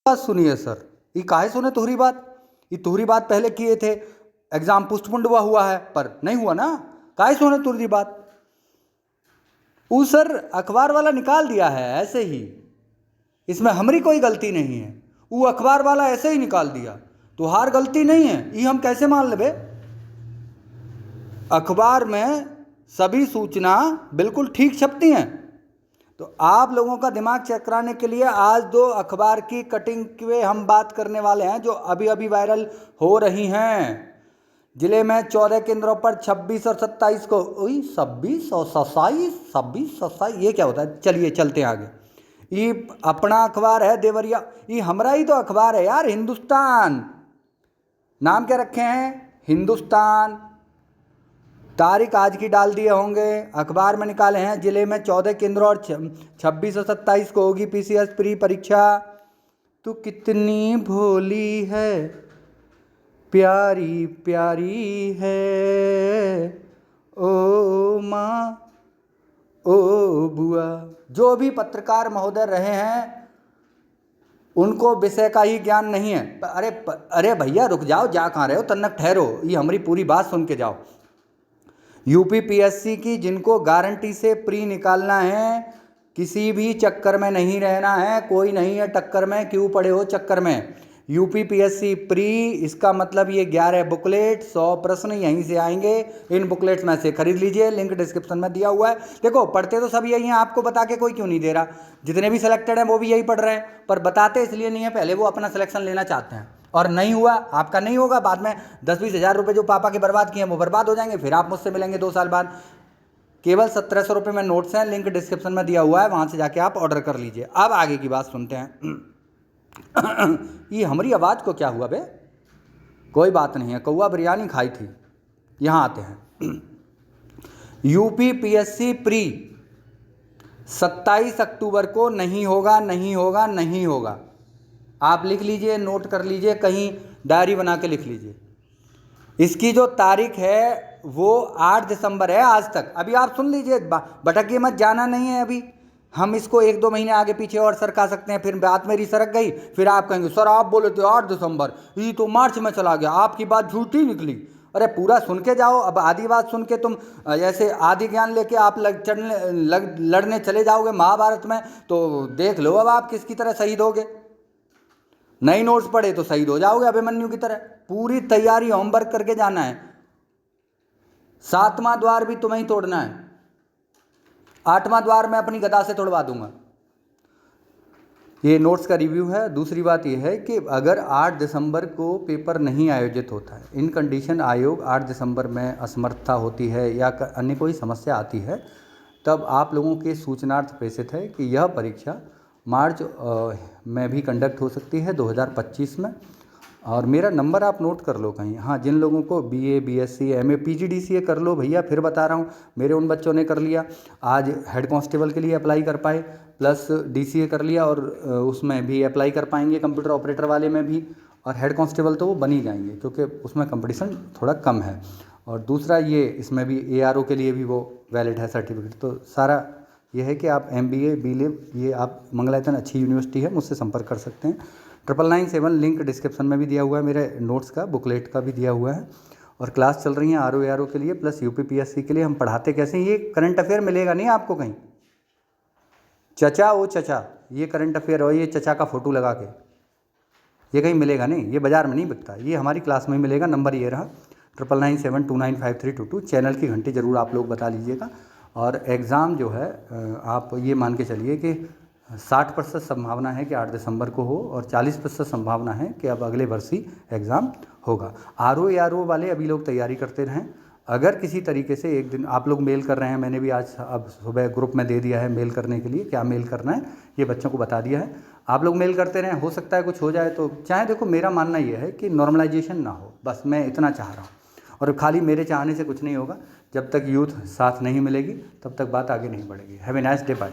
बात सुनिए सर, ये काहे सुने तुहरी बात? ये तुहरी बात पहले किए थे, एग्जाम पोस्टपोन्ड हुआ है पर नहीं हुआ ना, काहे सुने तुहरी बात? वो सर अखबार वाला निकाल दिया है ऐसे ही, इसमें हमारी कोई गलती नहीं है। वो अखबार वाला ऐसे ही निकाल दिया, तुहार गलती नहीं है, ये हम कैसे मान लेबे? अखबार में सभी सूचना बिल्कुल ठीक छपती हैं। तो आप लोगों का दिमाग चेक कराने के लिए आज दो अखबार की कटिंग पे हम बात करने वाले हैं जो अभी अभी वायरल हो रही हैं। जिले में 14 केंद्रों पर 26 और 27 को 26 और 27 ये क्या होता है? चलिए चलते हैं आगे। ये अपना अखबार है देवरिया, ये हमारा ही तो अखबार है यार, हिंदुस्तान। नाम क्या रखे हैं? हिंदुस्तान। तारीख आज की डाल दिए होंगे, अखबार में निकाले हैं। जिले में 14 केंद्रों और 26 और 27 को होगी पीसीएस प्री परीक्षा। तू कितनी भोली है, प्यारी प्यारी है, ओ माँ ओ बुआ। जो भी पत्रकार महोदय रहे हैं उनको विषय का ही ज्ञान नहीं है। अरे भैया रुक जाओ, जा कहाँ रहे हो, तन्नक ठहरो, ये हमारी पूरी बात सुन के जाओ। यूपी पीएससी की जिनको गारंटी से प्री निकालना है, किसी भी चक्कर में नहीं रहना है, कोई नहीं है टक्कर में, क्यों पड़े हो चक्कर में। यूपी पीएससी प्री, इसका मतलब ये 11 बुकलेट, 100 प्रश्न यहीं से आएंगे। इन बुकलेट्स में से खरीद लीजिए, लिंक डिस्क्रिप्शन में दिया हुआ है। देखो पढ़ते तो सब यही हैं, आपको बता के कोई क्यों नहीं दे रहा। जितने भी सिलेक्टेड हैं वो भी यही पढ़ रहे हैं, पर बताते इसलिए नहीं है, पहले वो अपना सिलेक्शन लेना चाहते हैं। और नहीं हुआ, आपका नहीं होगा, बाद में 10-20 हज़ार रुपये जो पापा के बर्बाद किए हैं वो बर्बाद हो जाएंगे, फिर आप मुझसे मिलेंगे 2 साल बाद। केवल 1700 रुपये में नोट्स हैं, लिंक डिस्क्रिप्शन में दिया हुआ है, वहाँ से जाके आप ऑर्डर कर लीजिए। अब आगे की बात सुनते हैं। ये हमारी आवाज़ को क्या हुआ बे? कोई बात नहीं है, कौआ बिरयानी खाई थी। यहाँ आते हैं। यूपी पीएससी प्री 27 अक्टूबर को नहीं होगा, नहीं होगा, नहीं होगा। आप लिख लीजिए, नोट कर लीजिए, कहीं डायरी बना के लिख लीजिए। इसकी जो तारीख है वो 8 दिसंबर है आज तक। अभी आप सुन लीजिए, भटकिए मत, जाना नहीं है अभी। हम इसको 1-2 महीने आगे पीछे और सरका सकते हैं, फिर बात मेरी सरक गई, फिर आप कहेंगे सर आप बोले थे 8 दिसंबर, ये तो मार्च में चला गया, आपकी बात झूठी निकली। अरे पूरा सुन के जाओ। अब आधी बात सुन के तुम जैसे आधी ज्ञान लेके आप लड़ने चले जाओगे महाभारत में, तो देख लो अब आप किसकी तरह शहीद होगे। नई नोट्स पढ़े तो शहीद हो जाओगे अभिमन्यु की तरह। पूरी तैयारी होमवर्क करके जाना है। 7वां द्वार भी तुम्हें ही तोड़ना है, 8वां द्वार मैं अपनी गदा से तोड़वा दूंगा। ये नोट्स का रिव्यू है। दूसरी बात यह है कि अगर 8 दिसंबर को पेपर नहीं आयोजित होता है, इन कंडीशन आयोग 8 दिसंबर में असमर्थता होती है या अन्य कोई समस्या आती है, तब आप लोगों के सूचनार्थ प्रेषित है कि यह परीक्षा मार्च में भी कंडक्ट हो सकती है 2025 में। और मेरा नंबर आप नोट कर लो कहीं। हाँ, जिन लोगों को बीए, बीएससी, एमए, पीजीडीसीए कर लो भैया, फिर बता रहा हूँ, मेरे उन बच्चों ने कर लिया, आज हेड कांस्टेबल के लिए अप्लाई कर पाए, प्लस डीसीए कर लिया, और उसमें भी अप्लाई कर पाएंगे, कंप्यूटर ऑपरेटर वाले में भी। और हेड कांस्टेबल तो वो बन ही जाएंगे क्योंकि उसमें कंपटीशन थोड़ा कम है। और दूसरा ये, इसमें भी एआरओ के लिए भी वो वैलिड है सर्टिफिकेट। तो सारा ये है कि आप एमबीए, बीलिव, ये आप मंगलायतन अच्छी यूनिवर्सिटी है, मुझसे संपर्क कर सकते हैं। 9997 लिंक डिस्क्रिप्शन में भी दिया हुआ है, मेरे नोट्स का, बुकलेट का भी दिया हुआ है। और क्लास चल रही है आरओ एआरओ के लिए, प्लस यूपी पीएससी के लिए। हम पढ़ाते कैसे, ये करंट अफेयर मिलेगा नहीं आपको कहीं। चचा ओ चचा, ये करंट अफेयर हो, ये चचा का फोटो लगा के, ये कहीं मिलेगा नहीं, ये बाज़ार में नहीं बिकता, ये हमारी क्लास में ही मिलेगा। नंबर ये रहा 9997295322। चैनल की घंटी ज़रूर आप लोग बता लीजिएगा। और एग्ज़ाम जो है आप ये मान के चलिए कि 60% संभावना है कि 8 दिसंबर को हो, और 40% संभावना है कि अब अगले वर्ष ही एग्ज़ाम होगा। आरओ एआरओ वाले अभी लोग तैयारी करते रहें। अगर किसी तरीके से एक दिन आप लोग मेल कर रहे हैं, मैंने भी आज अब सुबह ग्रुप में दे दिया है मेल करने के लिए, क्या मेल करना है ये बच्चों को बता दिया है। आप लोग मेल करते रहें, हो सकता है कुछ हो जाए तो। चाहे देखो, मेरा मानना ये है कि नॉर्मलाइजेशन ना हो, बस मैं इतना चाह रहा हूँ। और खाली मेरे चाहने से कुछ नहीं होगा। जब तक यूथ साथ नहीं मिलेगी तब तक बात आगे नहीं बढ़ेगी। Have a nice day, bye.